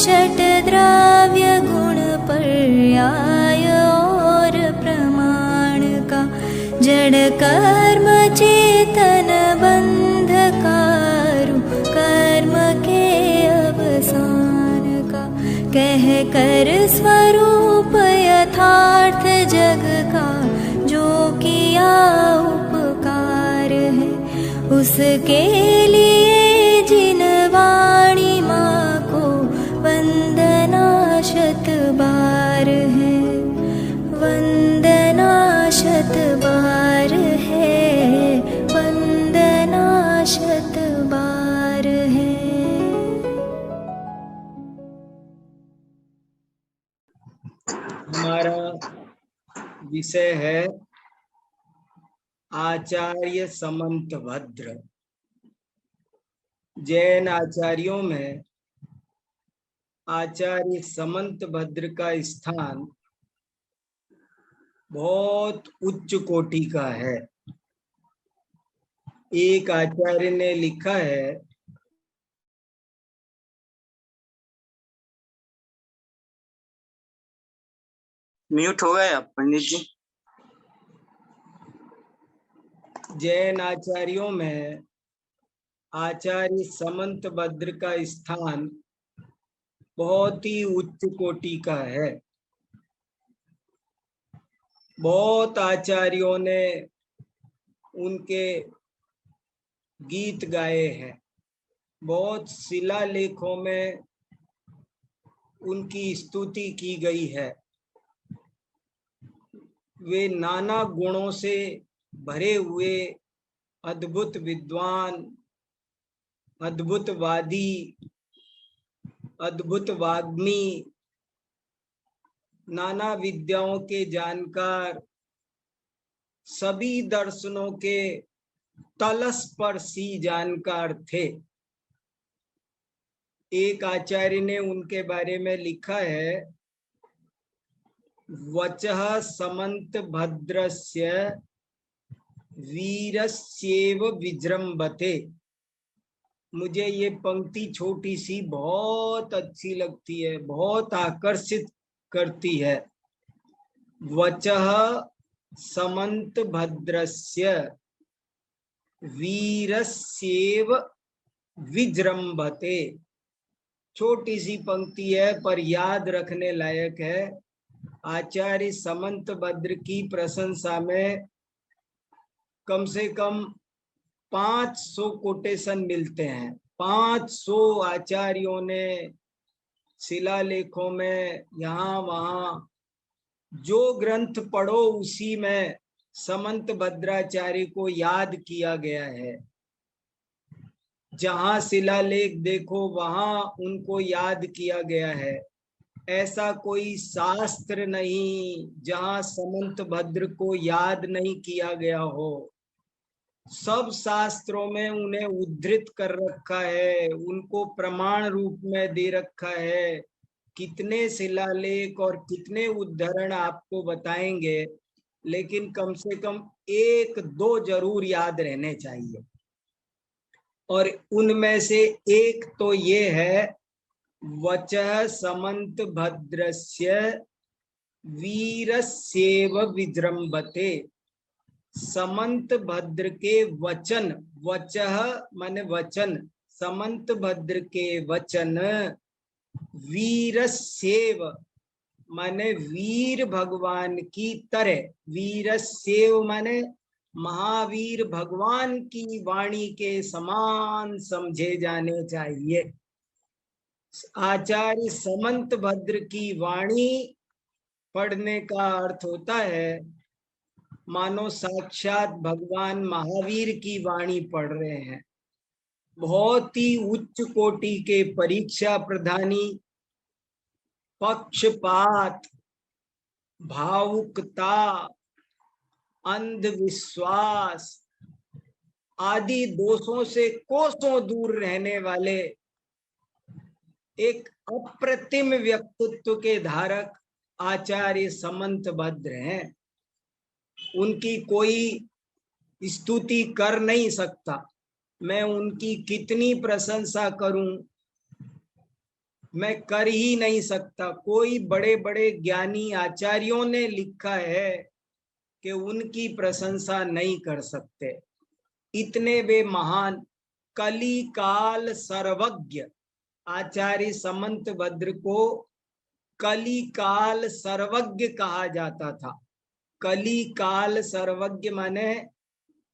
षट द्रव्य गुण पर्याय और प्रमाण का, जड़ कर्म चेतन बंध कारू कर्म के अवसान का, कह कर स्वरूप यथार्थ जग का जो किया उपकार है, उसके लिए जिन वाणी माँ को वंदना शत बार है, वंदना शत बार है, वंदना शत बार है। हमारा विषय है आचार्य समंतभद्र। जैन आचार्यों में आचार्य समंतभद्र का स्थान बहुत उच्च कोटि का है। एक आचार्य ने लिखा है, म्यूट हो गए आप पंडित जी। जैन आचार्यों में आचार्य समंतभद्र का स्थान बहुत ही उच्च कोटि का है। बहुत आचार्यों ने उनके गीत गाए हैं, बहुत शिलालेखों में उनकी स्तुति की गई है। वे नाना गुणों से भरे हुए अद्भुत विद्वान, अद्भुतवादी, अद्भुत वाग्मी, नाना विद्याओं के जानकार, सभी दर्शनों के तलस्पर्शी जानकार थे। एक आचार्य ने उनके बारे में लिखा है, वचः समंतभद्रस्य वीरस्येव विजृंभते। मुझे ये पंक्ति छोटी सी बहुत अच्छी लगती है, बहुत आकर्षित करती है। वचः समंतभद्रस्य वीरस्येव विजृंभते। छोटी सी पंक्ति है पर याद रखने लायक है। आचार्य समंतभद्र की प्रशंसा में कम से कम 500 कोटेशन मिलते हैं। 500 आचार्यों ने शिलालेखों में यहाँ वहाँ जो ग्रंथ पढ़ो उसी में समंतभद्राचार्य को याद किया गया है। जहाँ शिलालेख देखो वहाँ उनको याद किया गया है। ऐसा कोई शास्त्र नहीं जहाँ समंतभद्र को याद नहीं किया गया हो। सब शास्त्रों में उन्हें उद्धृत कर रखा है, उनको प्रमाण रूप में दे रखा है। कितने शिलालेख और कितने उद्धरण आपको बताएंगे, लेकिन कम से कम 1-2 जरूर याद रहने चाहिए। और उनमें से एक तो ये है, वचः समंतभद्रस्य वीरस्येव विजृंभते। समंतभद्र के वचन, वचः माने वचन, समंतभद्र के वचन, वीरस्येव माने वीर भगवान की तरह, वीरस्येव माने महावीर भगवान की वाणी के समान समझे जाने चाहिए। आचार्य समंतभद्र की वाणी पढ़ने का अर्थ होता है मानो साक्षात भगवान महावीर की वाणी पढ़ रहे हैं। बहुत ही उच्च कोटि के परीक्षा प्रधानी, पक्षपात, भावुकता, अंधविश्वास आदि दोषों से कोसों दूर रहने वाले एक अप्रतिम व्यक्तित्व के धारक आचार्य समंतभद्र हैं। उनकी कोई स्तुति कर नहीं सकता। मैं उनकी कितनी प्रशंसा करूं, मैं कर ही नहीं सकता। कोई बड़े बड़े ज्ञानी आचार्यों ने लिखा है कि उनकी प्रशंसा नहीं कर सकते, इतने वे महान कली काल सर्वज्ञ। आचार्य समंत भद्र को कली काल सर्वज्ञ कहा जाता था। कली काल सर्वज्ञ माने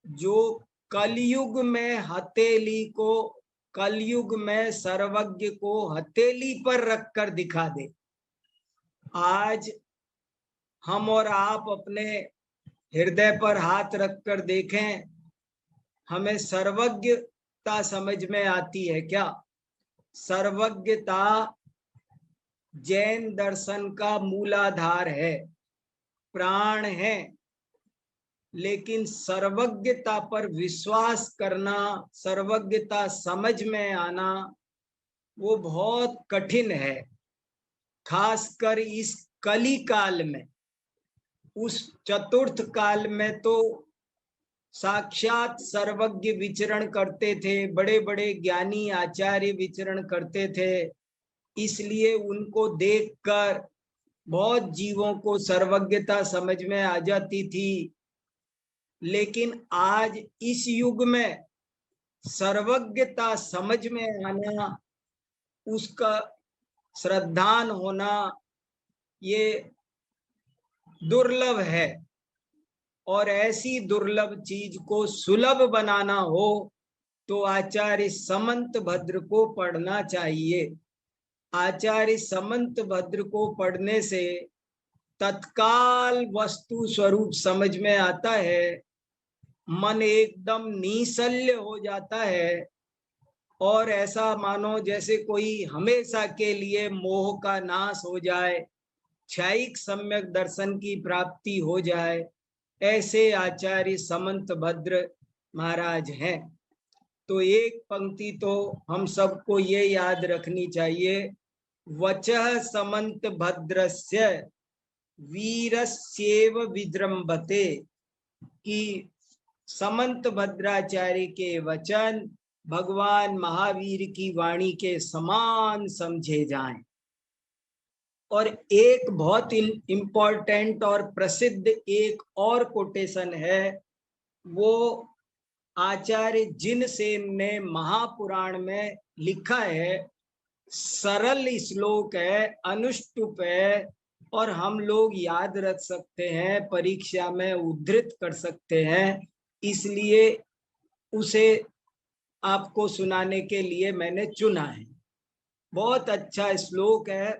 जो कलयुग में हथेली को, कलयुग में सर्वज्ञ को हथेली पर रखकर दिखा दे। आज हम और आप अपने हृदय पर हाथ रखकर देखें, हमें सर्वज्ञता समझ में आती है क्या? सर्वज्ञता जैन दर्शन का मूलाधार है, प्राण है। लेकिन सर्वज्ञता पर विश्वास करना, सर्वज्ञता समझ में आना, वो बहुत कठिन है। खासकर इस कली काल में। उस चतुर्थ काल में तो साक्षात सर्वज्ञ विचरण करते थे, बड़े बड़े ज्ञानी आचार्य विचरण करते थे, इसलिए उनको देखकर बहुत जीवों को सर्वज्ञता समझ में आ जाती थी। लेकिन आज इस युग में सर्वज्ञता समझ में आना, उसका श्रद्धान होना, ये दुर्लभ है। और ऐसी दुर्लभ चीज को सुलभ बनाना हो तो आचार्य समंत भद्र को पढ़ना चाहिए। आचार्य समंत भद्र को पढ़ने से तत्काल वस्तु स्वरूप समझ में आता है, मन एकदम निश्चल्य हो जाता है, और ऐसा मानो जैसे कोई हमेशा के लिए मोह का नाश हो जाए, क्षयिक सम्यक दर्शन की प्राप्ति हो जाए। ऐसे आचार्य समंत भद्र महाराज हैं। तो एक पंक्ति तो हम सबको ये याद रखनी चाहिए, वचः समंत भद्रस्य वीरस्येव विजृंभते, कि समंत भद्राचार्य के वचन भगवान महावीर की वाणी के समान समझे जाएं। और एक बहुत इम्पोर्टेंट और प्रसिद्ध एक और कोटेशन है, वो आचार्य जिनसेन ने महापुराण में लिखा है। सरल श्लोक है, अनुष्टुप है, और हम लोग याद रख सकते हैं, परीक्षा में उद्धृत कर सकते हैं, इसलिए उसे आपको सुनाने के लिए मैंने चुना है। बहुत अच्छा श्लोक है।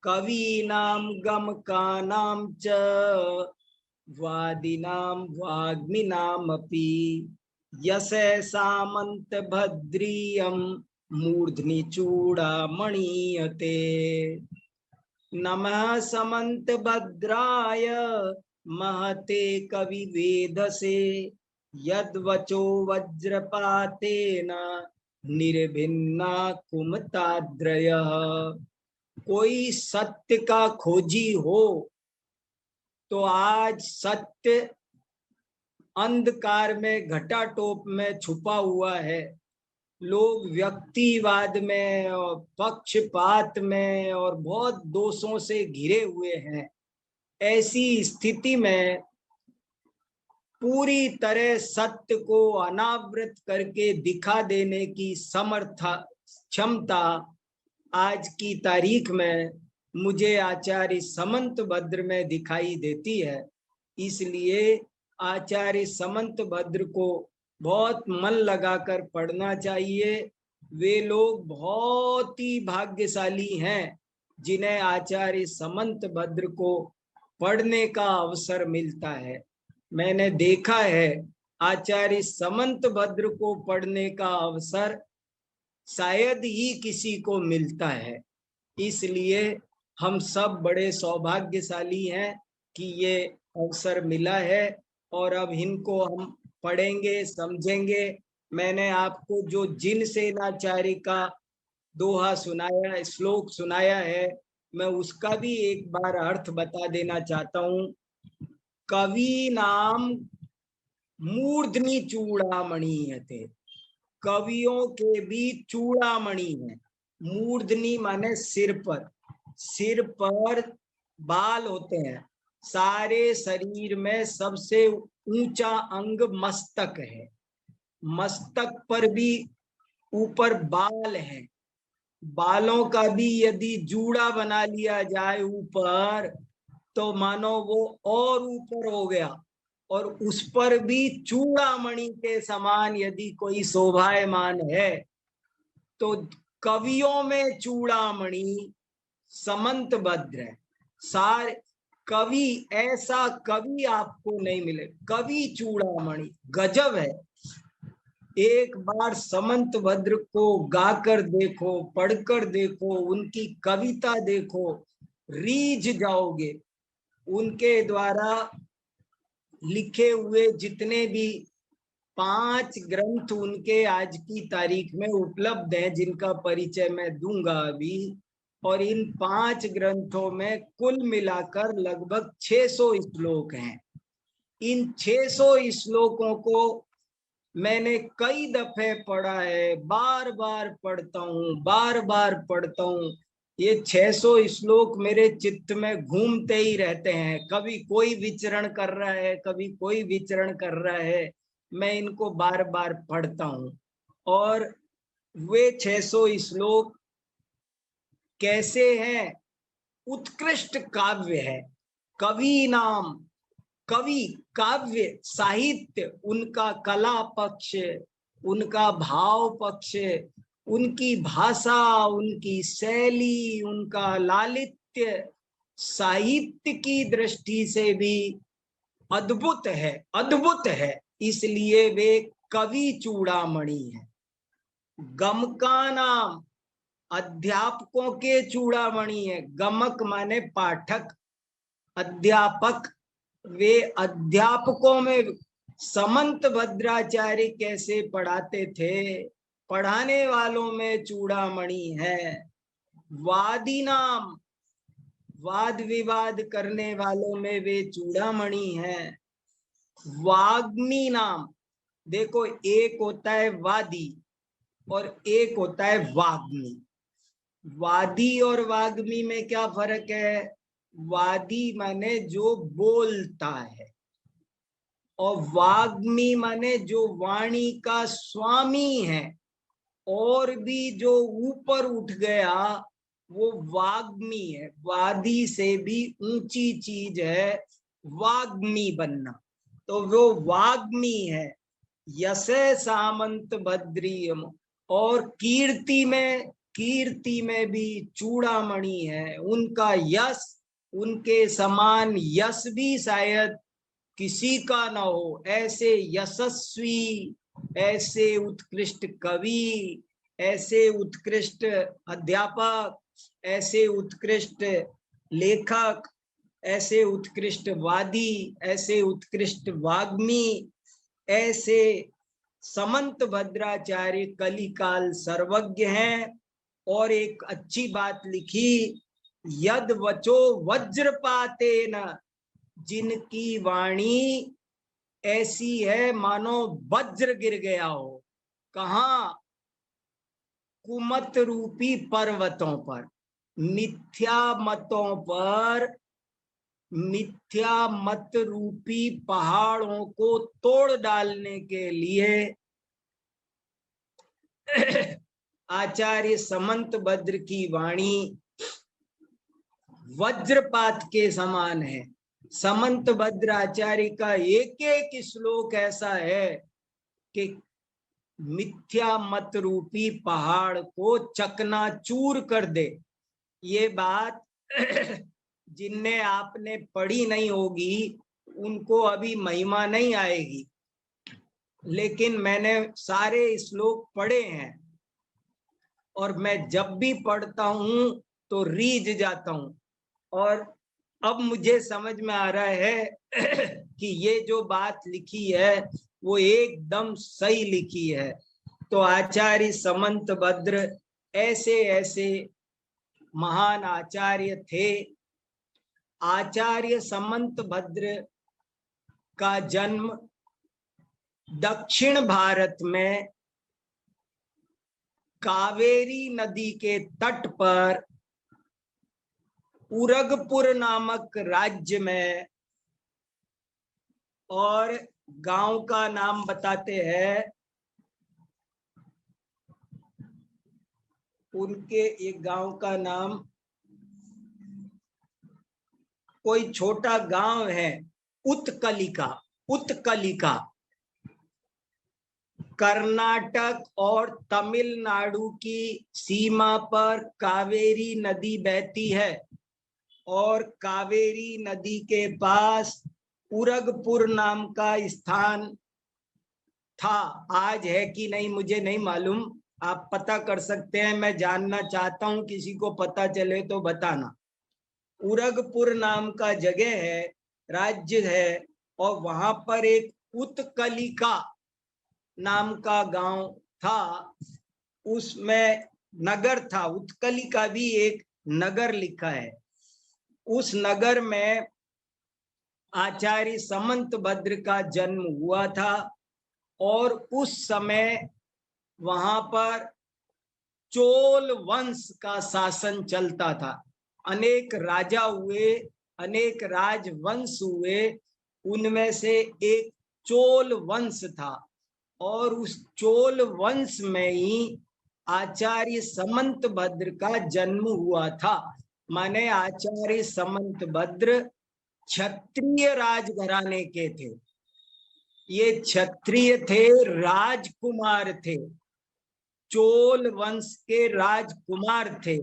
कवीनाम गमकानाम च वादिनाम वाग्मिनाम अपि यसे सामंत भद्रियम मूर्धनि चूड़ामणीयते। नमः समंत भद्राय महते कवि वेधसे यद्वचो वज्रपातेन निर्भिन्ना कुमताद्रयः। कोई सत्य का खोजी हो तो आज सत्य अंधकार में घटाटोप में छुपा हुआ है। लोग व्यक्तिवाद में और पक्षपात में और बहुत दोषों से घिरे हुए हैं। ऐसी स्थिति में पूरी तरह सत्य को अनावृत करके दिखा देने की समर्था क्षमता आज की तारीख में मुझे आचार्य समंत भद्र में दिखाई देती है। इसलिए आचार्य समंत भद्र को बहुत मन लगाकर पढ़ना चाहिए। वे लोग बहुत ही भाग्यशाली हैं जिन्हें आचार्य समंत भद्र को पढ़ने का अवसर मिलता है। मैंने देखा है आचार्य समंत भद्र को पढ़ने का अवसर शायद ही किसी को मिलता है। इसलिए हम सब बड़े सौभाग्यशाली हैं कि ये अवसर मिला है, और अब इनको हम पढ़ेंगे, समझेंगे। मैंने आपको जो जिनसेनाचार्य का दोहा सुनाया, श्लोक सुनाया है, मैं उसका भी एक बार अर्थ बता देना चाहता हूँ। कवि नाम मूर्धनि चूड़ामणि थे। कवियों के भी चूड़ामणि है। मूर्धनी माने सिर पर बाल होते हैं। सारे शरीर में सबसे ऊंचा अंग मस्तक है। मस्तक पर भी ऊपर बाल है। बालों का भी यदि जूड़ा बना लिया जाए ऊपर, तो मानो वो और ऊपर हो गया। और उस पर भी चूड़ामणि के समान यदि कोई शोभायमान है, तो कवियों में चूड़ामणि समंत भद्र है। सारे कवि, ऐसा कवि आपको नहीं मिले। कवि चूड़ामणि गजब है। एक बार समंत भद्र को गाकर देखो, पढ़कर देखो, उनकी कविता देखो, रीझ जाओगे। उनके द्वारा लिखे हुए जितने भी 5 ग्रंथ उनके आज की तारीख में उपलब्ध हैं, जिनका परिचय मैं दूंगा अभी। और इन 5 ग्रंथों में कुल मिलाकर लगभग 600 श्लोक हैं। इन 600 श्लोकों को मैंने कई दफे पढ़ा है, बार बार पढ़ता हूँ। ये 600 श्लोक मेरे चित्त में घूमते ही रहते हैं। कभी कोई विचरण कर रहा है, कभी कोई विचरण कर रहा है, मैं इनको बार बार पढ़ता हूँ। और वे 600 श्लोक कैसे हैं? उत्कृष्ट काव्य है। कवि नाम, कवि, काव्य, साहित्य, उनका कला पक्ष, उनका भाव पक्ष, उनकी भाषा, उनकी शैली, उनका लालित्य, साहित्य की दृष्टि से भी अद्भुत है। इसलिए वे कवि चूड़ामणि है। गमका नाम, अध्यापकों के चूड़ामणि है। गमक माने पाठक, अध्यापक। वे अध्यापकों में समंत भद्राचार्य कैसे पढ़ाते थे, पढ़ाने वालों में चूड़ामणि है। वादी नाम, वाद विवाद करने वालों में वे चूड़ामणि है। वाग्मी नाम, देखो एक होता है वादी और एक होता है वाग्मी। वादी और वाग्मी में क्या फर्क है? वादी माने जो बोलता है, और वाग्मी माने जो वाणी का स्वामी है। और भी जो ऊपर उठ गया वो वाग्मी है। वादी से भी ऊंची चीज है वाग्मी बनना, तो वो वाग्मी है। यश सामंत भद्रियम, और कीर्ति में भी चूड़ामणि है। उनका यश, उनके समान यश भी शायद किसी का न हो। ऐसे यशस्वी, ऐसे उत्कृष्ट कवि, ऐसे उत्कृष्ट अध्यापक, ऐसे उत्कृष्ट लेखक, ऐसे उत्कृष्ट वादी, ऐसे उत्कृष्ट वाग्मी, ऐसे समंत भद्राचार्य कलिकाल सर्वज्ञ हैं। और एक अच्छी बात लिखी, यद वचो वज्रपातेन, जिनकी वाणी ऐसी है मानो वज्र गिर गया हो। कहाँ? कुमत रूपी पर्वतों पर, मिथ्या मतों पर, मिथ्या मत रूपी पहाड़ों को तोड़ डालने के लिए आचार्य समंत भद्र की वाणी वज्रपात के समान है। समंत भद्र आचार्य का एक एक श्लोक ऐसा है कि मिथ्या मत रूपी पहाड़ को चकनाचूर कर दे। ये बात जिनने आपने पढ़ी नहीं होगी उनको अभी महिमा नहीं आएगी, लेकिन मैंने सारे श्लोक पढ़े हैं और मैं जब भी पढ़ता हूं तो रीझ जाता हूं। और अब मुझे समझ में आ रहा है कि ये जो बात लिखी है वो एकदम सही लिखी है। तो आचार्य समंत भद्र ऐसे ऐसे महान आचार्य थे। आचार्य समंत भद्र का जन्म दक्षिण भारत में कावेरी नदी के तट पर उरगपुर नामक राज्य में, और गांव का नाम बताते हैं उनके, एक गांव का नाम, कोई छोटा गांव है उत्कलिका। उत्कलिका कर्नाटक और तमिलनाडु की सीमा पर कावेरी नदी बहती है, और कावेरी नदी के पास उरगपुर नाम का स्थान था। आज है कि नहीं मुझे नहीं मालूम, आप पता कर सकते हैं, मैं जानना चाहता हूं, किसी को पता चले तो बताना। उरगपुर नाम का जगह है, राज्य है, और वहां पर एक उत्कलिका नाम का गांव था, उसमें नगर था। उत्कलिका भी एक नगर लिखा है। उस नगर में आचार्य समंत भद्र का जन्म हुआ था, और उस समय वहां पर चोल वंश का शासन चलता था। अनेक राजा हुए, अनेक राजवंश हुए, उनमें से एक चोल वंश था, और उस चोल वंश में ही आचार्य समंत भद्र का जन्म हुआ था। माने आचार्य समंत भद्र क्षत्रिय राजघराने के थे। ये क्षत्रिय थे, राजकुमार थे, चोल वंश के राजकुमार थे,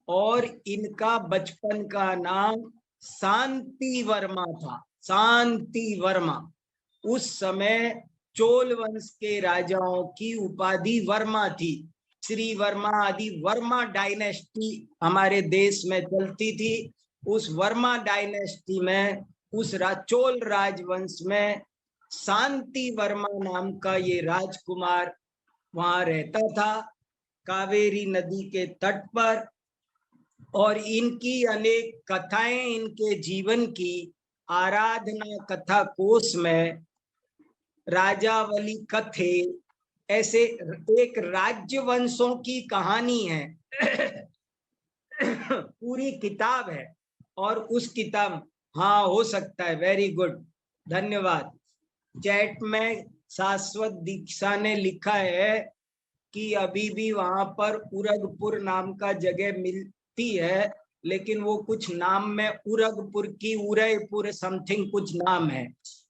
और इनका बचपन का नाम शांति वर्मा था। शांति वर्मा। उस समय चोल वंश के राजाओं की उपाधि वर्मा थी। श्री वर्मा आदि वर्मा डायनेस्टी हमारे देश में चलती थी। उस वर्मा डायनेस्टी में, उस चोल राजवंश में शांति वर्मा नाम का ये राजकुमार वहां रहता था, कावेरी नदी के तट पर। और इनकी अनेक कथाएं, इनके जीवन की आराधना कथा कोश में राजावली कथे, ऐसे एक राज्य वंशों की कहानी है। पूरी किताब है, और उस किताब, हाँ हो सकता है, वेरी गुड, धन्यवाद। चैट में शाश्वत दीक्षा ने लिखा है कि अभी भी वहां पर उरगपुर नाम का जगह मिलती है, लेकिन वो कुछ नाम में उरगपुर की उरयपुर समथिंग कुछ नाम है,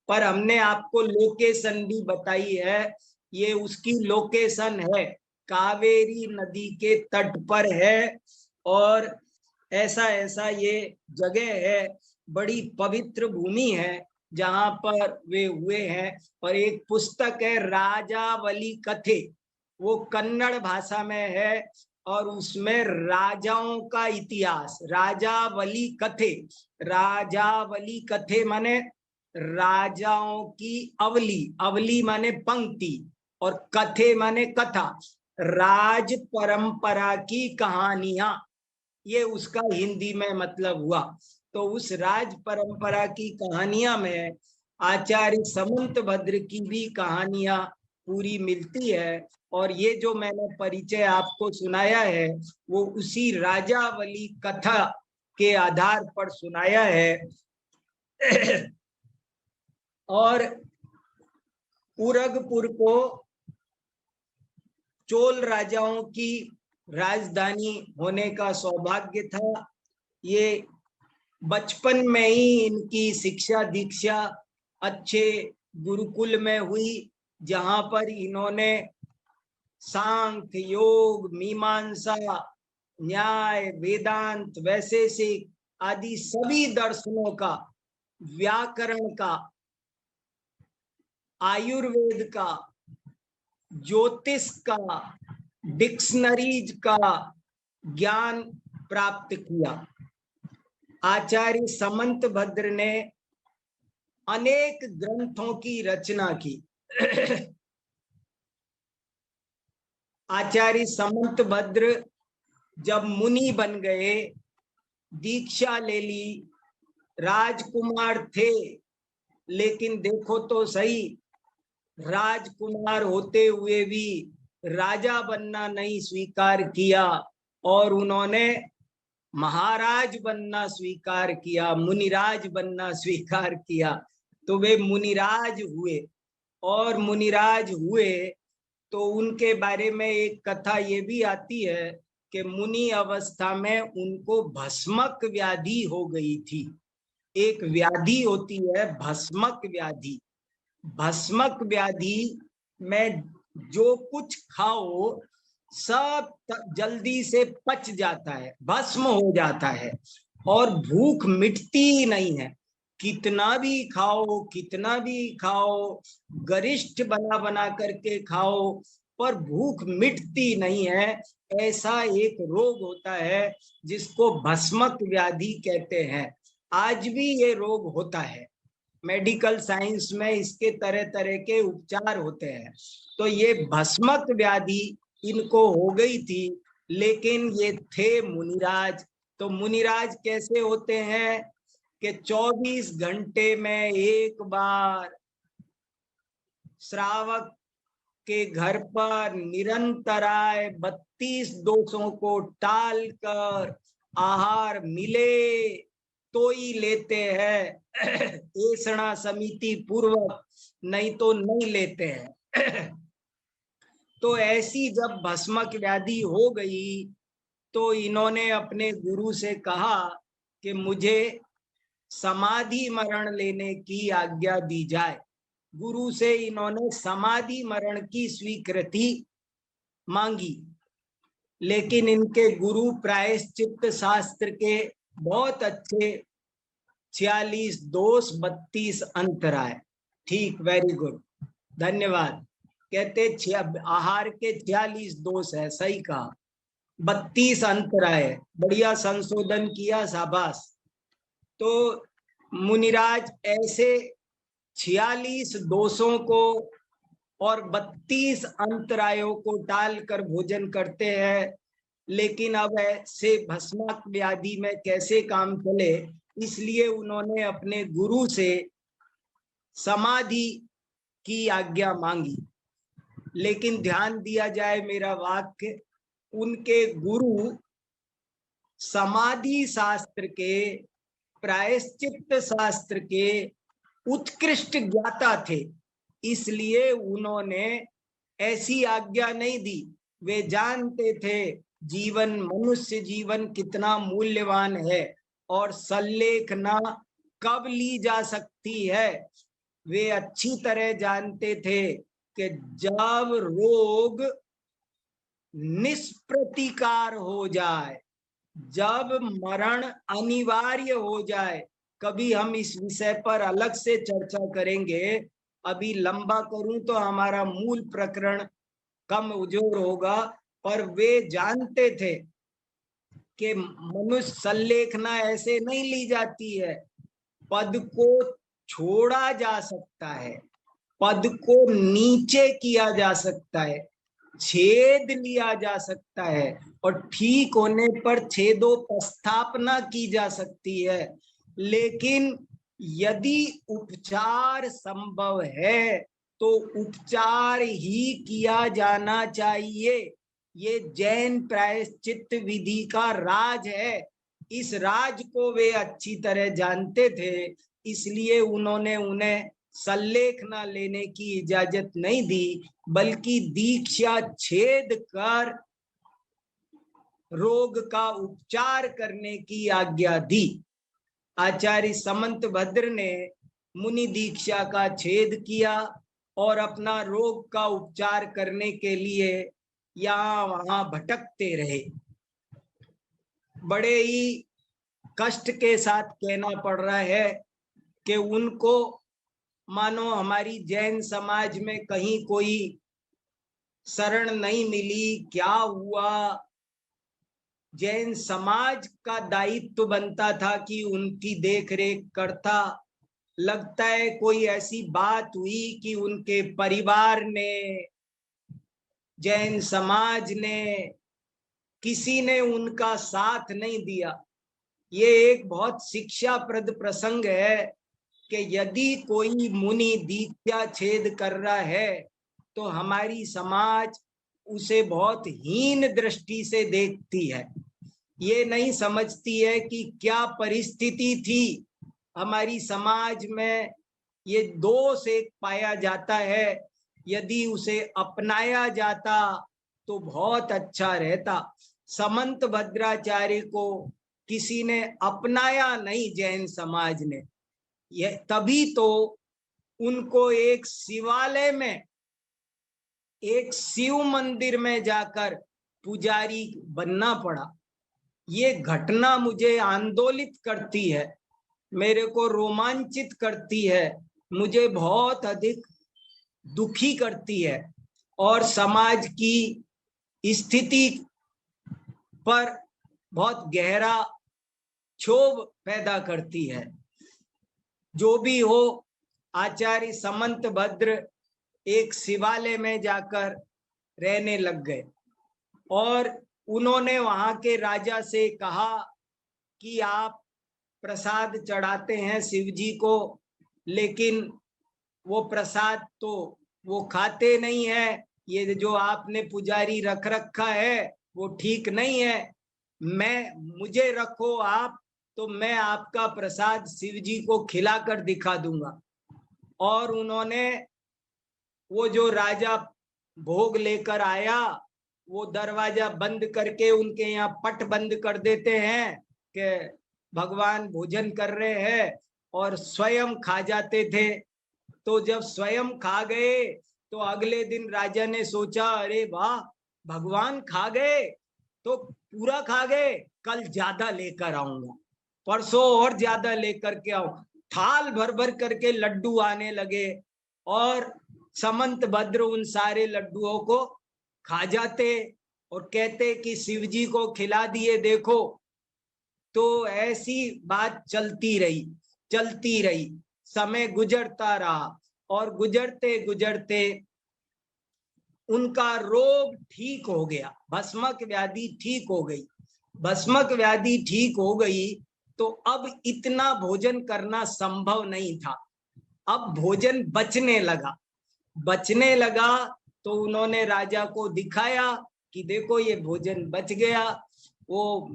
पर हमने आपको लोकेशन भी बताई है। ये उसकी लोकेशन है, कावेरी नदी के तट पर है, और ऐसा ऐसा ये जगह है, बड़ी पवित्र भूमि है जहां पर वे हुए हैं। और एक पुस्तक है राजावली कथे, वो कन्नड़ भाषा में है, और उसमें राजाओं का इतिहास, राजावली कथे। राजावली कथे माने राजाओं की अवली, अवली माने पंक्ति, और कथे माने कथा, राज परंपरा की कहानियां, ये उसका हिंदी में मतलब हुआ। तो उस राज परंपरा की कहानियां में आचार्य समंत भद्र की भी कहानियां पूरी मिलती है, और ये जो मैंने परिचय आपको सुनाया है वो उसी राजावली कथा के आधार पर सुनाया है। और उरगपुर को चोल राजाओं की राजधानी होने का सौभाग्य था। ये बचपन में ही इनकी शिक्षा दीक्षा अच्छे गुरुकुल में हुई, जहां पर इन्होंने सांख्य, योग, मीमांसा, न्याय, वेदांत, वैशेषिक आदि सभी दर्शनों का, व्याकरण का, आयुर्वेद का, ज्योतिष का, डिक्शनरीज का ज्ञान प्राप्त किया। आचार्य समंत भद्र ने अनेक ग्रंथों की रचना की। आचार्य समंत भद्र जब मुनि बन गए, दीक्षा ले ली, राजकुमार थे, लेकिन देखो तो सही, राजकुमार होते हुए भी राजा बनना नहीं स्वीकार किया और उन्होंने महाराज बनना स्वीकार किया, मुनिराज बनना स्वीकार किया, तो वे मुनिराज हुए। और मुनिराज हुए तो उनके बारे में एक कथा ये भी आती है कि मुनि अवस्था में उनको भस्मक व्याधि हो गई थी। एक व्याधि होती है भस्मक व्याधि। भस्मक व्याधि में जो कुछ खाओ सब जल्दी से पच जाता है, भस्म हो जाता है और भूख मिटती ही नहीं है। कितना भी खाओ, कितना भी खाओ, गरिष्ठ बना बना करके खाओ, पर भूख मिटती नहीं है। ऐसा एक रोग होता है जिसको भस्मक व्याधि कहते हैं। आज भी ये रोग होता है। मेडिकल साइंस में इसके तरह तरह के उपचार होते हैं। तो ये भस्मक व्याधि इनको हो गई थी, लेकिन ये थे मुनिराज। तो मुनिराज कैसे होते हैं कि 24 घंटे में एक बार श्रावक के घर पर निरंतराय 32 दोषों को टालकर आहार मिले तो ही लेते हैं, ऐसणा समिति पूर्वक, नहीं तो नहीं लेते हैं। तो ऐसी जब भस्मक व्याधि हो गई तो इन्होंने अपने गुरु से कहा कि मुझे समाधि मरण लेने की आज्ञा दी जाए। गुरु से इन्होंने समाधि मरण की स्वीकृति मांगी, लेकिन इनके गुरु प्रायश्चित्त शास्त्र के बहुत अच्छे 46 दोष 32 अंतराय। ठीक, वेरी गुड, धन्यवाद। कहते आहार के 46 दोष है, सही कहा, 32 अंतराय, बढ़िया संशोधन किया, शाबाश। तो मुनिराज ऐसे 46 दोषों को और 32 अंतरायों को टालकर भोजन करते हैं, लेकिन अब ऐसे भस्मक व्याधि में कैसे काम चले, इसलिए उन्होंने अपने गुरु से समाधि की आज्ञा मांगी। लेकिन ध्यान दिया जाए मेरा वाक्य, उनके गुरु समाधि शास्त्र के, प्रायश्चित्त शास्त्र के उत्कृष्ट ज्ञाता थे, इसलिए उन्होंने ऐसी आज्ञा नहीं दी। वे जानते थे जीवन, मनुष्य जीवन कितना मूल्यवान है और सल्लेखना कब ली जा सकती है। वे अच्छी तरह जानते थे कि जब रोग निष्प्रतिकार हो जाए, जब मरण अनिवार्य हो जाए, कभी हम इस विषय पर अलग से चर्चा करेंगे, अभी लंबा करूं तो हमारा मूल प्रकरण कम उजोर होगा। पर वे जानते थे कि मनुष्य सल्लेखना ऐसे नहीं ली जाती है, पद को छोड़ा जा सकता है, पद को नीचे किया जा सकता है, छेद लिया जा सकता है और ठीक होने पर छेदोपस्थापना की जा सकती है। लेकिन यदि उपचार संभव है तो उपचार ही किया जाना चाहिए। ये जैन प्रायश्चित्त विधि का राज है। इस राज को वे अच्छी तरह जानते थे, इसलिए उन्होंने उन्हें सल्लेखना लेने की इजाजत नहीं दी, बल्कि दीक्षा छेद कर रोग का उपचार करने की आज्ञा दी। आचार्य समंत भद्र ने मुनि दीक्षा का छेद किया और अपना रोग का उपचार करने के लिए यहाँ वहां भटकते रहे। बड़े ही कष्ट के साथ कहना पड़ रहा है कि उनको मानो हमारी जैन समाज में कहीं कोई शरण नहीं मिली। क्या हुआ, जैन समाज का दायित्व बनता था कि उनकी देखरेख करता। लगता है कोई ऐसी बात हुई कि उनके परिवार ने, जैन समाज ने, किसी ने उनका साथ नहीं दिया। ये एक बहुत शिक्षाप्रद प्रसंग है कि यदि कोई मुनि दीक्षा छेद कर रहा है तो हमारी समाज उसे बहुत हीन दृष्टि से देखती है। ये नहीं समझती है कि क्या परिस्थिति थी हमारी समाज में। ये दोष एक पाया जाता है, यदि उसे अपनाया जाता तो बहुत अच्छा रहता। समंत भद्राचार्य को किसी ने अपनाया नहीं, जैन समाज ने। यह तभी तो उनको एक शिवालय में, एक शिव मंदिर में जाकर पुजारी बनना पड़ा। ये घटना मुझे आंदोलित करती है, मेरे को रोमांचित करती है, मुझे बहुत अधिक दुखी करती है और समाज की स्थिति पर बहुत गहरा क्षोभ पैदा करती है। जो भी हो, आचार्य समंत भद्र एक शिवालय में जाकर रहने लग गए और उन्होंने वहां के राजा से कहा कि आप प्रसाद चढ़ाते हैं शिव जी को, लेकिन वो प्रसाद तो वो खाते नहीं है, ये जो आपने पुजारी रख रखा है वो ठीक नहीं है, मुझे रखो आप, तो मैं आपका प्रसाद शिव जी को खिलाकर दिखा दूंगा। और उन्होंने, वो जो राजा भोग लेकर आया, वो दरवाजा बंद करके उनके यहाँ पट बंद कर देते हैं कि भगवान भोजन कर रहे हैं, और स्वयं खा जाते थे। तो जब स्वयं खा गए तो अगले दिन राजा ने सोचा, अरे वाह, भगवान खा गए तो पूरा खा गए, कल ज्यादा लेकर आऊंगा, परसों और ज्यादा लेकर के आऊं। थाल भर भर करके लड्डू आने लगे और समंत भद्र उन सारे लड्डुओं को खा जाते और कहते कि शिव जी को खिला दिए देखो। तो ऐसी बात चलती रही, समय गुजरता रहा और गुजरते गुजरते उनका रोग ठीक हो गया, भस्मक व्याधि ठीक हो गई। भस्मक व्याधि ठीक हो गई तो अब इतना भोजन करना संभव नहीं था, अब भोजन बचने लगा। तो उन्होंने राजा को दिखाया कि देखो ये भोजन बच गया, वो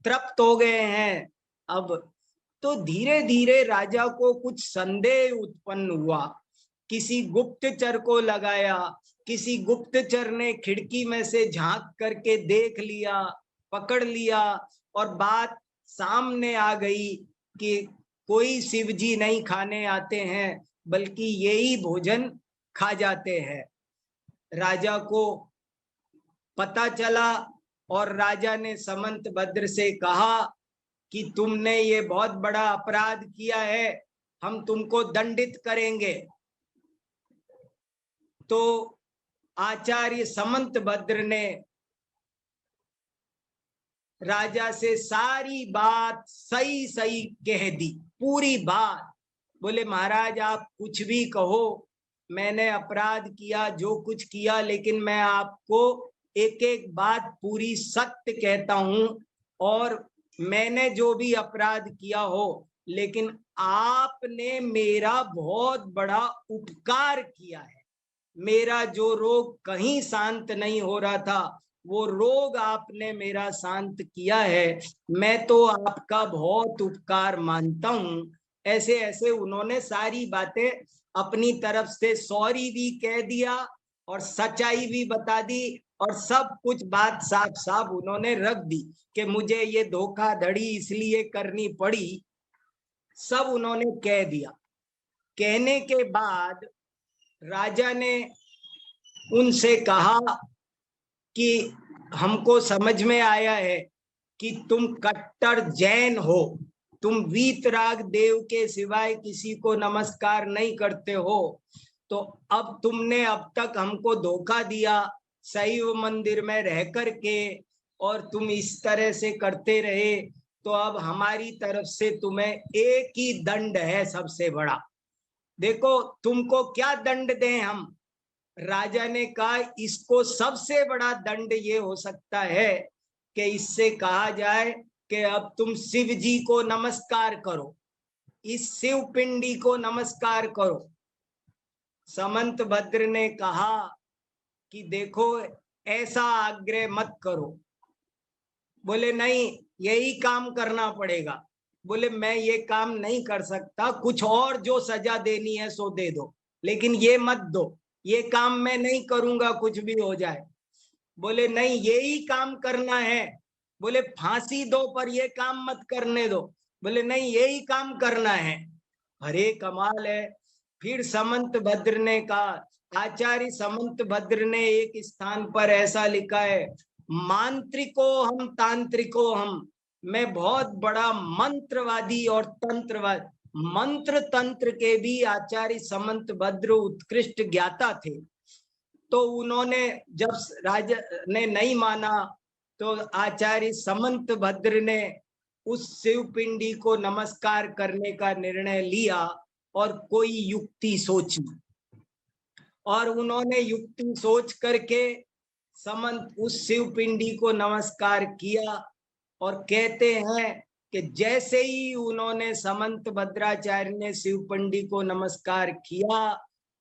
तृप्त हो गए हैं अब। तो धीरे धीरे राजा को कुछ संदेह उत्पन्न हुआ, किसी गुप्तचर को लगाया, किसी गुप्तचर ने खिड़की में से झांक करके देख लिया, पकड़ लिया, और बात सामने आ गई कि कोई शिवजी नहीं खाने आते हैं, बल्कि यही भोजन खा जाते हैं। राजा को पता चला और राजा ने समंत भद्र से कहा कि तुमने ये बहुत बड़ा अपराध किया है, हम तुमको दंडित करेंगे। तो आचार्य समंत भद्र ने राजा से सारी बात सही सही कह दी, पूरी बात। बोले महाराज आप कुछ भी कहो, मैंने अपराध किया, जो कुछ किया, लेकिन मैं आपको एक एक बात पूरी सत्य कहता हूं, और मैंने जो भी अपराध किया हो, लेकिन आपने मेरा बहुत बड़ा उपकार किया है। मेरा जो रोग कहीं शांत नहीं हो रहा था, वो रोग आपने मेरा शांत किया है, मैं तो आपका बहुत उपकार मानता हूं। ऐसे ऐसे उन्होंने सारी बातें अपनी तरफ से, सॉरी भी कह दिया और सच्चाई भी बता दी, और सब कुछ बात साफ साफ उन्होंने रख दी कि मुझे ये धोखाधड़ी इसलिए करनी पड़ी, सब उन्होंने कह दिया। कहने के बाद राजा ने उनसे कहा कि हमको समझ में आया है कि तुम कट्टर जैन हो, तुम वीतराग देव के सिवाय किसी को नमस्कार नहीं करते हो, तो अब तुमने अब तक हमको धोखा दिया शैव मंदिर में रह करके, और तुम इस तरह से करते रहे, तो अब हमारी तरफ से तुम्हें एक ही दंड है सबसे बड़ा। देखो तुमको क्या दंड दें हम। राजा ने कहा इसको सबसे बड़ा दंड ये हो सकता है कि इससे कहा जाए कि अब तुम शिव जी को नमस्कार करो, इस शिव पिंडी को नमस्कार करो। समंत भद्र ने कहा कि देखो ऐसा आग्रह मत करो। बोले नहीं, यही काम करना पड़ेगा। बोले मैं ये काम नहीं कर सकता, कुछ और जो सजा देनी है सो दे दो, लेकिन ये मत दो, ये काम मैं नहीं करूंगा कुछ भी हो जाए। बोले नहीं, यही काम करना है। बोले फांसी दो पर ये काम मत करने दो। बोले नहीं, यही काम करना है। अरे कमाल है। फिर समंत भद्र ने कहा, आचार्य समंत भद्र ने एक स्थान पर ऐसा लिखा है, मांत्रिको हम तांत्रिको हम, मैं बहुत बड़ा मंत्रवादी और तंत्रवाद, मंत्र तंत्र के भी आचार्य समंत भद्र उत्कृष्ट ज्ञाता थे। तो उन्होंने जब राजा ने नहीं माना तो आचार्य समंत भद्र ने उस शिव पिंडी को नमस्कार करने का निर्णय लिया और कोई युक्ति सोची, और उन्होंने युक्ति सोच करके समंत उस शिव पिंडी को नमस्कार किया। और कहते हैं कि जैसे ही उन्होंने समंत भद्राचार्य ने शिव पिंडी को नमस्कार किया,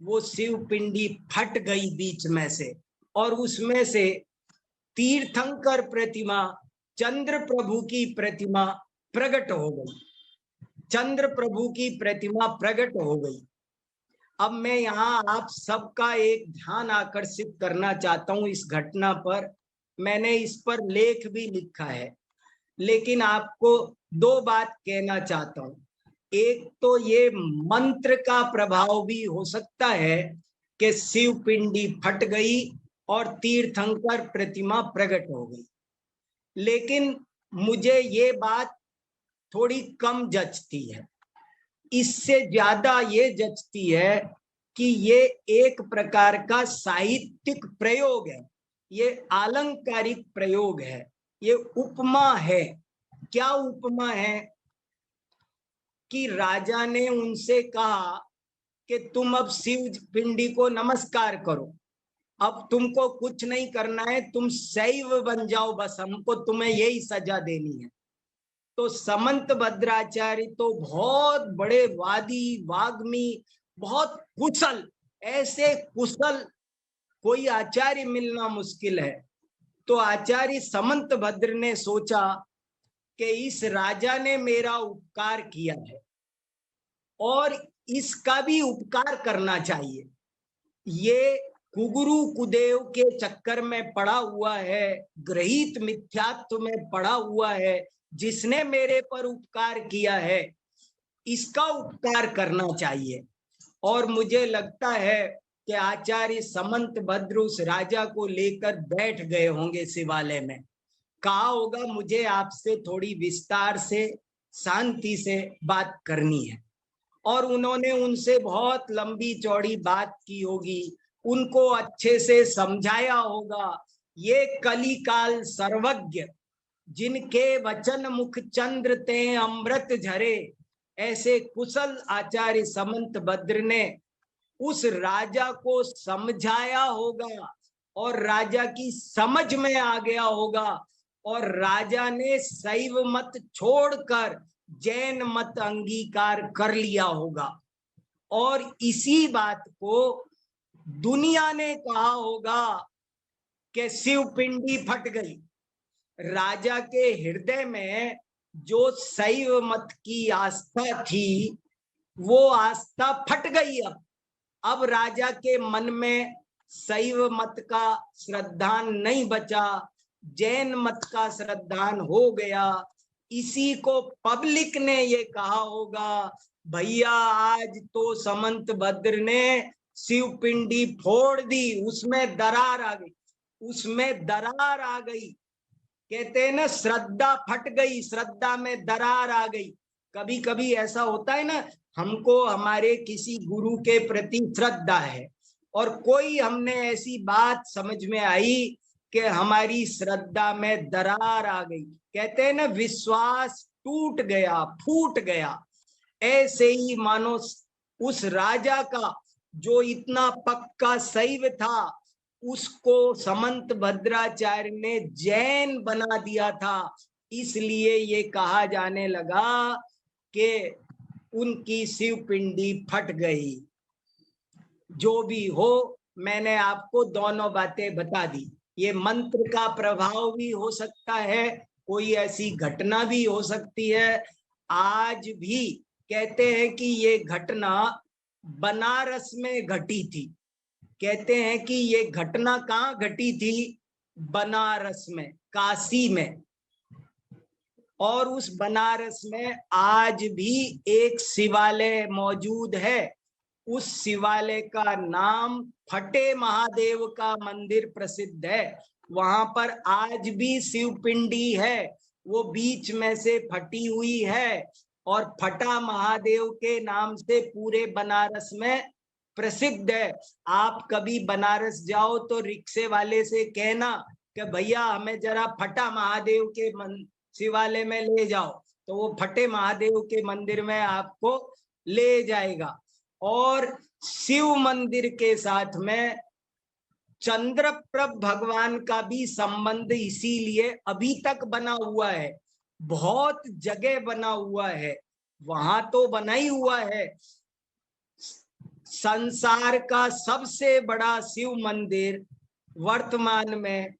वो शिव पिंडी फट गई बीच में से, और उसमें से तीर्थंकर प्रतिमा, चंद्र प्रभु की प्रतिमा प्रकट हो गई। चंद्र प्रभु की प्रतिमा प्रकट हो गई। अब मैं यहाँ आप सबका एक ध्यान आकर्षित करना चाहता हूँ इस घटना पर। मैंने इस पर लेख भी लिखा है, लेकिन आपको दो बात कहना चाहता हूँ। एक तो ये मंत्र का प्रभाव भी हो सकता है कि शिव पिंडी फट गई और तीर्थंकर प्रतिमा प्रकट हो गई, लेकिन मुझे ये बात थोड़ी कम जचती है। इससे ज्यादा ये जचती है कि ये एक प्रकार का साहित्यिक प्रयोग है, ये अलंकारिक प्रयोग है, ये उपमा है। क्या उपमा है? कि राजा ने उनसे कहा कि तुम अब शिव पिंडी को नमस्कार करो, अब तुमको कुछ नहीं करना है, तुम शैव बन जाओ, बस हमको तुम्हें यही सजा देनी है। तो समंत भद्राचार्य तो बहुत बड़े वादी वाग्मी, बहुत कुशल, ऐसे कुशल कोई आचार्य मिलना मुश्किल है। तो आचार्य समंत भद्र ने सोचा कि इस राजा ने मेरा उपकार किया है और इसका भी उपकार करना चाहिए। ये कुगुरु कुदेव के चक्कर में पड़ा हुआ है, ग्रहित मिथ्यात्व में पड़ा हुआ है, जिसने मेरे पर उपकार किया है इसका उपकार करना चाहिए। और मुझे लगता है कि आचार्य समंत भद्र उस राजा को लेकर बैठ गए होंगे शिवालय में, कहा होगा मुझे आपसे थोड़ी विस्तार से शांति से बात करनी है, और उन्होंने उनसे बहुत लंबी चौड़ी बात की होगी, उनको अच्छे से समझाया होगा। ये कलिकाल सर्वज्ञ, जिनके वचन मुख चंद्र ते अमृत झरे, ऐसे कुशल आचार्य समंत भद्र ने उस राजा को समझाया होगा और राजा की समझ में आ गया होगा, और राजा ने शैव मत छोड़कर जैन मत अंगीकार कर लिया होगा। और इसी बात को दुनिया ने कहा होगा कि शिव पिंडी फट गई। राजा के हृदय में जो शैव मत की आस्था थी वो आस्था फट गई। अब राजा के मन में शैव मत का श्रद्धान नहीं बचा, जैन मत का श्रद्धान हो गया। इसी को पब्लिक ने ये कहा होगा, भैया आज तो समंत भद्र ने शिव पिंडी फोड़ दी, उसमें दरार आ गई, उसमें दरार आ गई। कहते हैं ना, श्रद्धा फट गई, श्रद्धा में दरार आ गई। कभी कभी ऐसा होता है ना, हमको हमारे किसी गुरु के प्रति श्रद्धा है और कोई हमने ऐसी बात समझ में आई कि हमारी श्रद्धा में दरार आ गई, कहते हैं ना विश्वास टूट गया, फूट गया। ऐसे ही मानो उस राजा का जो इतना पक्का शैव था, उसको समंत भद्राचार्य ने जैन बना दिया था। इसलिए ये कहा जाने लगा कि उनकी शिव पिंडी फट गई। जो भी हो, मैंने आपको दोनों बातें बता दी। ये मंत्र का प्रभाव भी हो सकता है, कोई ऐसी घटना भी हो सकती है। आज भी कहते हैं कि ये घटना बनारस में घटी थी। कहते हैं कि ये घटना कहाँ घटी थी? बनारस में, काशी में। और उस बनारस में आज भी एक शिवालय मौजूद है। उस शिवालय का नाम फटे महादेव का मंदिर प्रसिद्ध है। वहां पर आज भी शिव पिंडी है, वो बीच में से फटी हुई है और फटा महादेव के नाम से पूरे बनारस में प्रसिद्ध है। आप कभी बनारस जाओ तो रिक्शे वाले से कहना कि भैया हमें जरा फटा महादेव के शिवालय में ले जाओ, तो वो फटे महादेव के मंदिर में आपको ले जाएगा। और शिव मंदिर के साथ में चंद्रप्रभ भगवान का भी संबंध इसीलिए अभी तक बना हुआ है, बहुत जगह बना हुआ है। वहां तो बना ही हुआ है। संसार का सबसे बड़ा शिव मंदिर वर्तमान में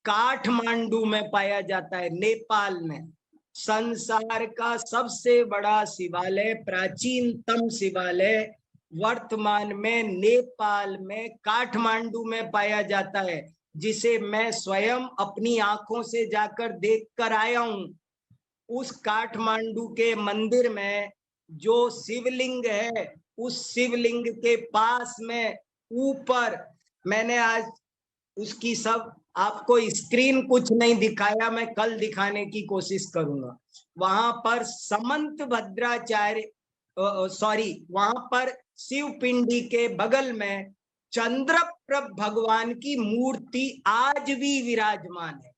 काठमांडू में पाया जाता है, नेपाल में। संसार का सबसे बड़ा शिवालय, प्राचीनतम शिवालय वर्तमान में नेपाल में काठमांडू में पाया जाता है, जिसे मैं स्वयं अपनी आंखों से जाकर देख कर आया हूं। उस काठमांडू के मंदिर में जो शिवलिंग है, उस शिवलिंग के पास में ऊपर, मैंने आज उसकी सब आपको स्क्रीन कुछ नहीं दिखाया, मैं कल दिखाने की कोशिश करूंगा। वहां पर समंत भद्राचार्य वहां पर शिव पिंडी के बगल में चंद्रप्रभ भगवान की मूर्ति आज भी विराजमान है।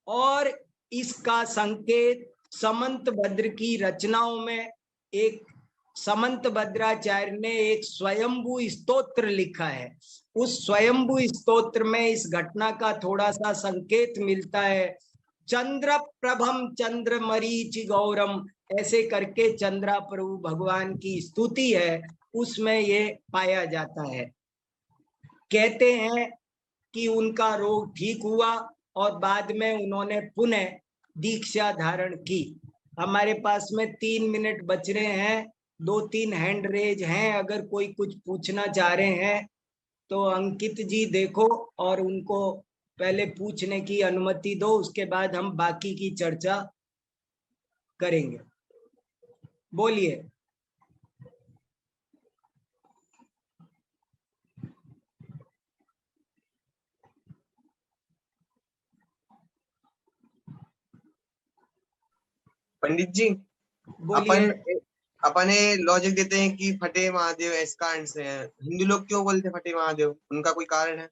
और इसका संकेत समंत भद्र की रचनाओं में एक समंत भद्राचार्य ने एक स्वयंभू स्तोत्र लिखा है। उस स्वयंभू स्तोत्र में इस घटना का थोड़ा सा संकेत मिलता है। चंद्र प्रभम चंद्र मरीचि गौरम, ऐसे करके चंद्रा प्रभु भगवान की स्तुति है, उसमें ये पाया जाता है। कहते हैं कि उनका रोग ठीक हुआ और बाद में उन्होंने पुनः दीक्षा धारण की। हमारे पास में 3 मिनट बच रहे हैं, 2-3 हैंड रेज हैं। अगर कोई कुछ पूछना चाह रहे हैं तो अंकित जी देखो और उनको पहले पूछने की अनुमति दो, उसके बाद हम बाकी की चर्चा करेंगे। बोलिए। पंडित जी, अपन लॉजिक देते हैं कि फटे महादेव इस कारण से है। हिंदू लोग क्यों बोलते फटे महादेव? उनका कोई कारण है?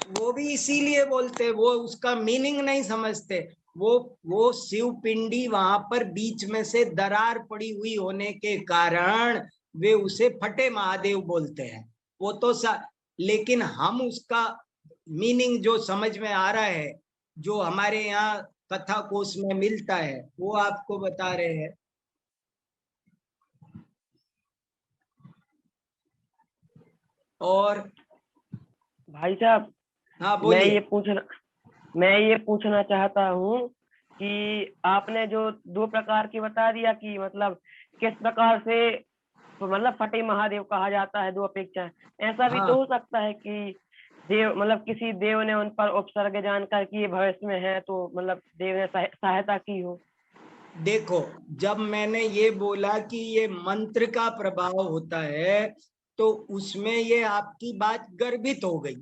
वो भी इसीलिए बोलते, वो उसका मीनिंग नहीं समझते। वो शिव पिंडी वहां पर बीच में से दरार पड़ी हुई होने के कारण वे उसे फटे महादेव बोलते हैं। वो तो लेकिन हम उसका मीनिंग जो समझ में आ रहा है, जो हमारे यहाँ कथा कोश में मिलता है, वो आपको बता रहे हैं। और भाई साहब, हाँ बोलिए। मैं ये पूछना चाहता हूँ कि आपने जो 2 प्रकार की बता दिया कि मतलब किस प्रकार से मतलब फटे महादेव कहा जाता है 2 अपेक्षा, ऐसा भी तो हो सकता है कि देव मतलब किसी देव ने उन पर उपसर्ग जानकर कि ये भविष्य में है, तो मतलब देव ने सहायता की हो। देखो, जब मैंने ये बोला कि ये मंत्र का प्रभाव होता है, तो उसमें ये आपकी बात गर्भित हो गई।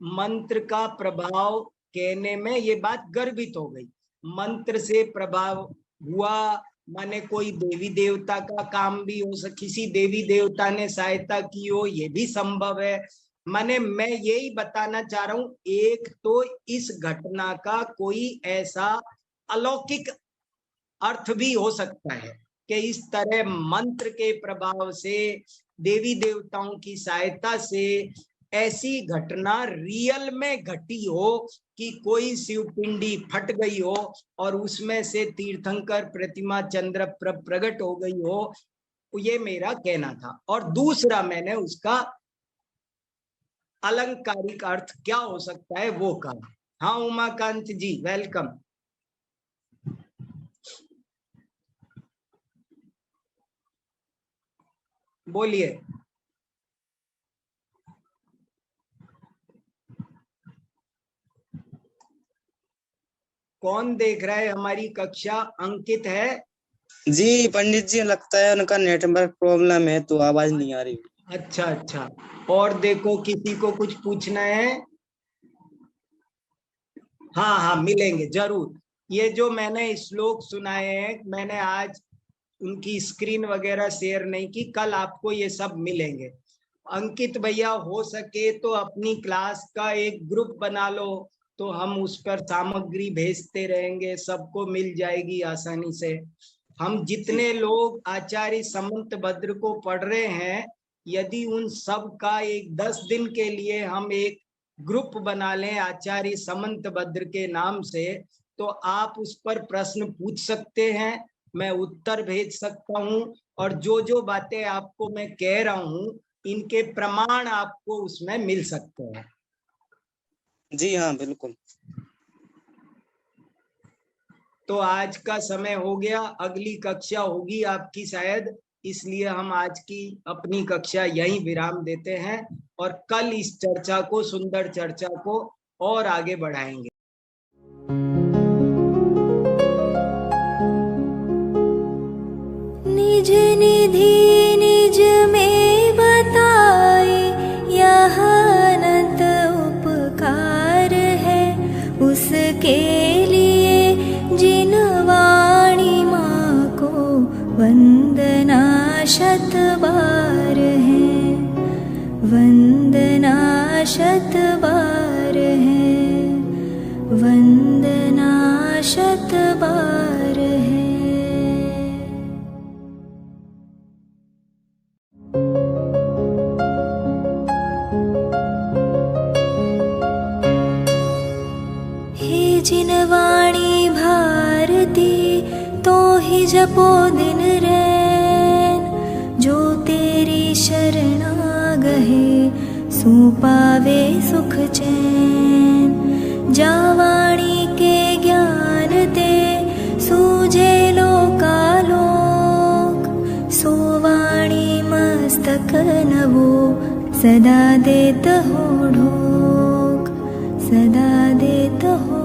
मंत्र का प्रभाव कहने में ये बात गर्भित हो गई। मंत्र से प्रभाव हुआ माने कोई देवी देवता का काम भी हो सकता, किसी देवी देवता ने सहायता की हो, ये भी संभव है। माने मैं यही बताना चाह रहा हूं, एक तो इस घटना का कोई ऐसा अलौकिक अर्थ भी हो सकता है कि इस तरह मंत्र के प्रभाव से, देवी देवताओं की सहायता से ऐसी घटना रियल में घटी हो कि कोई शिवपिंडी फट गई हो और उसमें से तीर्थंकर प्रतिमा चंद्र प्रकट हो गई हो, ये मेरा कहना था। और दूसरा मैंने उसका अलंकारिक अर्थ क्या हो सकता है वो कहा। हाँ उमाकांत जी वेलकम। बोलिए। कौन देख रहा है हमारी कक्षा? अंकित है? जी पंडित जी, लगता है उनका नेटवर्क प्रॉब्लम है तो आवाज नहीं आ रही। अच्छा अच्छा। और देखो किसी को कुछ पूछना है? हाँ हाँ मिलेंगे जरूर। ये जो मैंने श्लोक सुनाए हैं मैंने आज उनकी स्क्रीन वगैरह शेयर नहीं की, कल आपको ये सब मिलेंगे। अंकित भैया हो सके तो अपनी क्लास का एक ग्रुप बना लो, तो हम उस पर सामग्री भेजते रहेंगे, सबको मिल जाएगी आसानी से। हम जितने लोग आचार्य समंत भद्र को पढ़ रहे हैं, यदि उन सब का एक 10 दिन के लिए हम एक ग्रुप बना लें आचार्य समंत भद्र के नाम से, तो आप उस पर प्रश्न पूछ सकते हैं, मैं उत्तर भेज सकता हूं, और जो बातें आपको मैं कह रहा हूं इनके प्रमाण आपको उसमें मिल सकते हैं। जी हाँ बिल्कुल। तो आज का समय हो गया, अगली कक्षा होगी आपकी शायद, इसलिए हम आज की अपनी कक्षा यहीं विराम देते हैं और कल इस चर्चा को, सुंदर चर्चा को और आगे बढ़ाएंगे। निज निधि निज में बताए, यह अनंत उपकार है उसके लिए जिन वाणी माँ को वंदना शत बार है, वंदना शत बार है, वंदना शत बार है। हे जिन वाणी भारती तो ही जपो दिन रैन, जो तेरी शरणा गहे सो पावे सुख चैन। जा वाणी के ज्ञान ते सूझे लोकालोक, सो वाणी मस्तक नवो सदा देत हो ढोक, सदा देत हो